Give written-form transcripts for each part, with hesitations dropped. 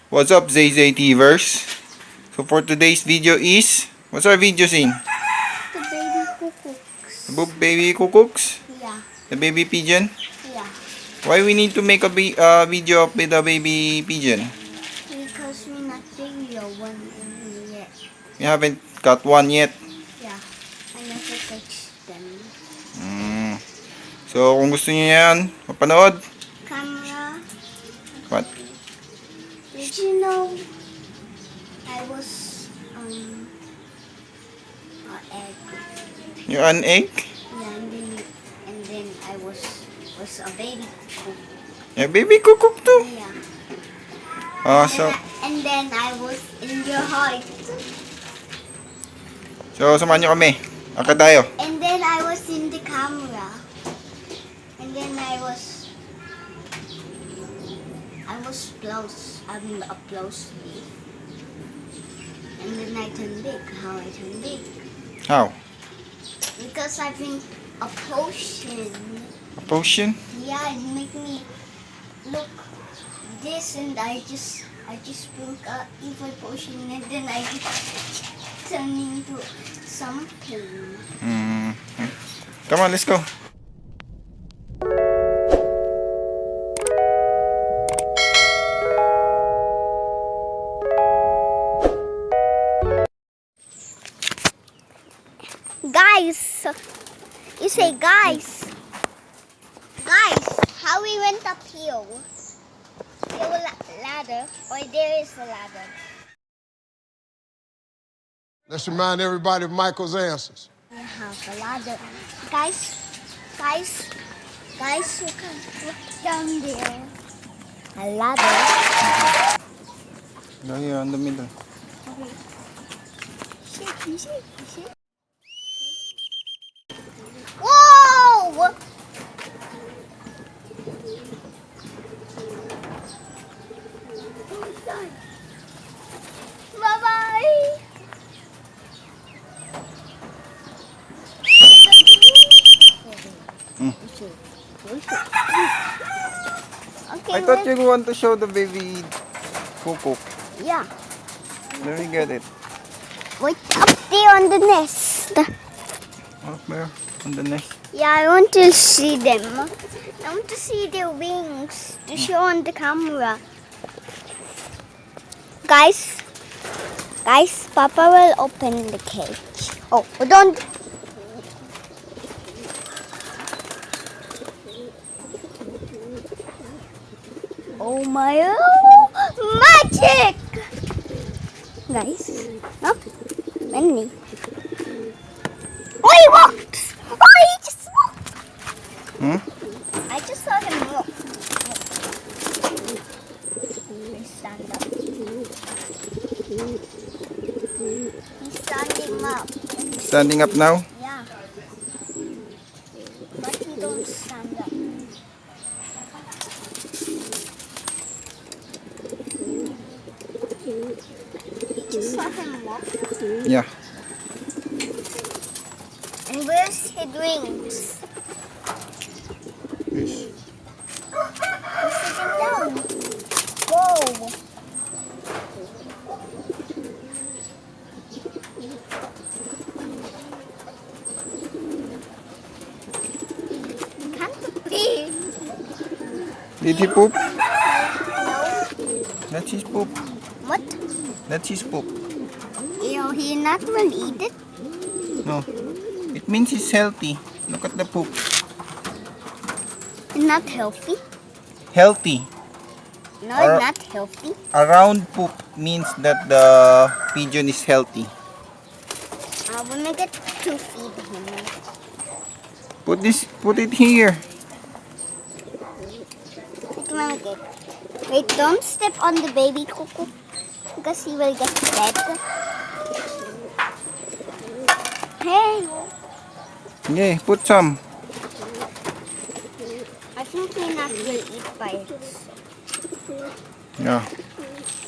What's up, zztvers? So for today's video is, what's our video scene? The baby cuckoos. The baby cuckoos? Yeah. The baby pigeon? Yeah. Why we need to make a video of the baby pigeon? Because we're not video one yet. We haven't got one yet. Yeah. I never touched them. So kung gusto niyo yan, mapanood. Camera. What? Did you know I was egg? You're an egg? Yeah, and then I was a baby cuckoo. Yeah, baby cuckoo too. Yeah. So And then I was in your heart. samahan niyo kami. Akad tayo. And then I was in the camera. And then I was close. Up closely. And then I turned big. How I turned big? How? Because I drink a potion. A potion? Yeah, it make me look this, and I just drink a evil potion, and then I just turn into something. Come on, let's go. Guys, you say guys, how we went up here? There was a ladder, or there is a ladder. Let's remind everybody of Michael's answers. We have a ladder. Guys, you can look down there. A ladder. Here on the middle. Okay. Shake. Whoa! Bye-bye! Okay, I thought you want to show the baby cuckoo. yeah. Let me get it. Wait, up there on the nest. Up there on the nest. Yeah, I want to see them. I want to see their wings to show on the camera. Guys, Papa will open the cage. Oh, don't. Oh my, magic! Guys, look, Wendy. Oh, he walked! Oh, he just walked! I just saw him walk. He's stand up. He's standing up. Standing up now? Yeah. But he don't stand up. You just saw him walk. Yeah. And where's his wings? Yes. He's sitting down. Whoa. Can't breathe. Did he poop? No. That's his poop. What? That's his poop. He not will eat it. No. It means he's healthy. Look at the poop. Not healthy. Healthy. No, Or- not healthy. Around poop means that the pigeon is healthy. We make it to feed him. Put it here. Wait, don't step on the baby cuckoo because he will get dead. Hey, Yeah, put some. I think he not will eat by it. Yeah.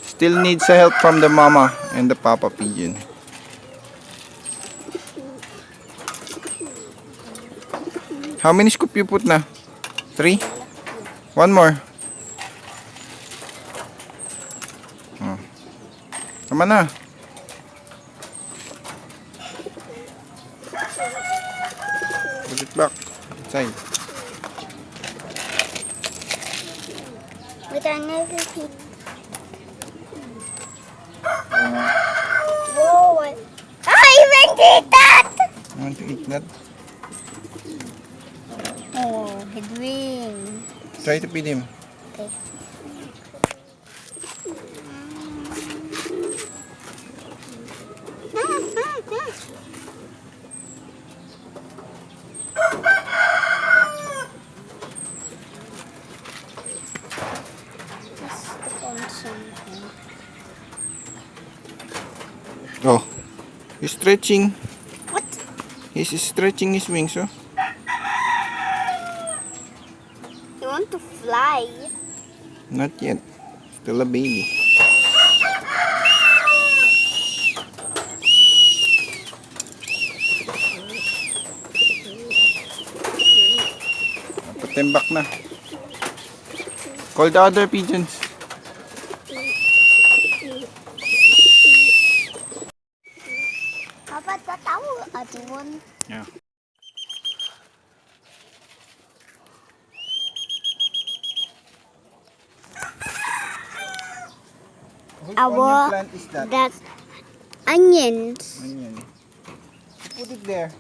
Still needs help from the mama and the papa pigeon. How many scoop you put na? 3? One more. Tama na. Put it back. Inside. But I never peek. Whoa! I even did that! You want to eat that? Oh, headwind. Try to feed him. Okay. Let's step on something. Oh. He's stretching. What? He's stretching his wings, oh. You want to fly? Not yet. Still a baby. Put them back na. Call the other pigeons. How about the other one? Yeah. Which Our- plant is that? That's onions. Onion. Put it there.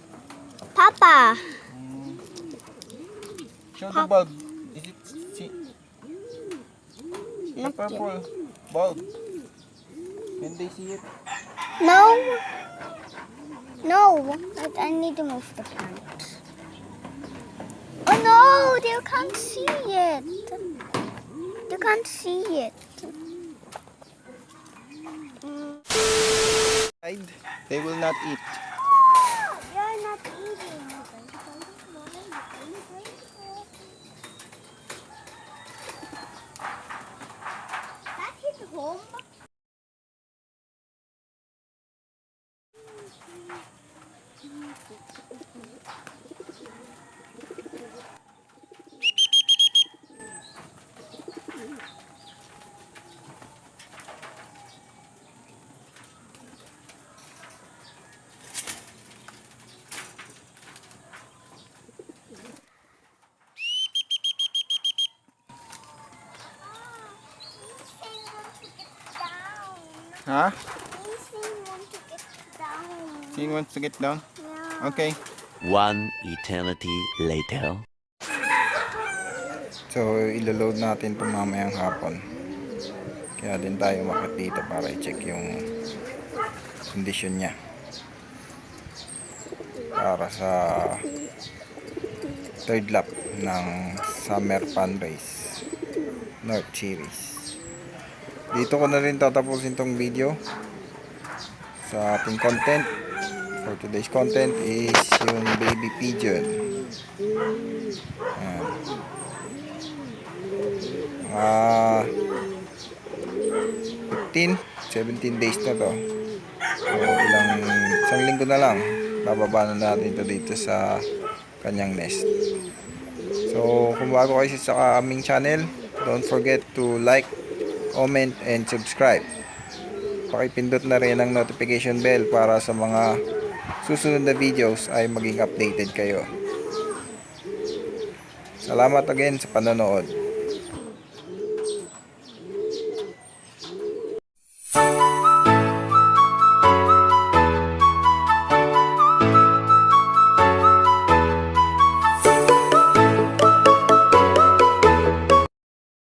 Papa. Show the bulb. Is it the Not purple bulb? Can they see it? No. No. But I need to move the plant. Oh no, they can't see it. They can't see it. They will not eat. You're not eating. That hit home. Huh? Down. She wants to get down? Yeah. Okay. One eternity later. So, ilo-load natin ito mamayang hapon. Kaya din tayo umakyat dito para i-check yung condition niya. Para sa third lap ng Summer Fun Race North Series. Dito ko na rin tatapusin tong video. Sa ating content for today's content is yung baby pigeon. Ayan. 15, 17 days na to. So, isang linggo na lang bababa na natin ito dito sa kanyang nest. So kung bago kayo sa aming channel, don't forget to like, comment, and subscribe. Pakipindot na rin ang notification bell para sa mga susunod na videos ay maging updated kayo. Salamat again sa panonood.